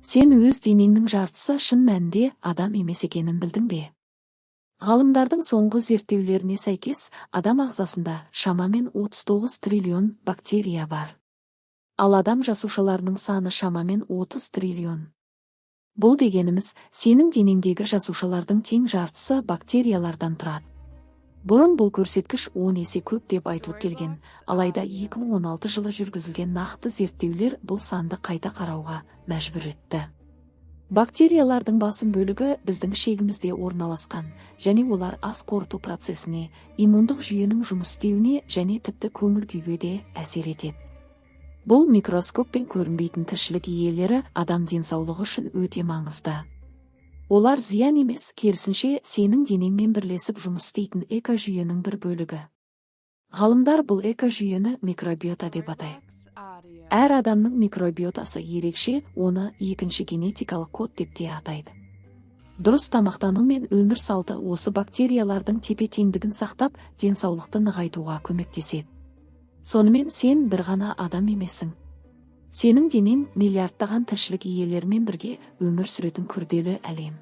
Сен өз денеңнің жартысы шын мәнінде адам емес екенін білдің бе? Ғалымдардың соңғы зерттеулеріне сәйкес, адам ағзасында шамамен 39 триллион бактерия бар. Ал адам жасушаларының саны шамамен 30 триллион. Бұл дегеніміз, сенің денеңдегі жасушалардың тең жартысы бактериялардан тұрады. Бұрын бұл көрсеткіш 10 есе көп деп айтылып келген, алайда 2016 жылы жүргізілген нақты зерттеулер бұл санды қайта қарауға мәжбүр етті. Бактериялардың басым бөлігі біздің ішегімізде орналасқан, және олар ас қорыту процесіне, иммундық жүйенің жұмыс істеуіне және тіпті көңіл күйге де әсер етеді. Бұл микроскоппен көрінбейтін тіршілік иелері адам денсаулығы үшін өте маңызды. Олар зиян емес, керісінше сенің денеңмен бірлесіп жұмыс істейтін экожүйенің бір бөлігі. Ғалымдар бұл экожүйені микробиота деп атайды. Әр адамның микробиотасы ерекше, оны екінші генетикалық код деп те атайды. Дұрыс тамақтану мен өмір салты осы бактериялардың тепе-теңдігін сақтап, денсаулықты нығайтуға көмектеседі. Сонымен сен бір ғана адам емессің. Сенің денең миллиардтаған тіршілік иелерімен бірге өмір сүретін күрделі әлем.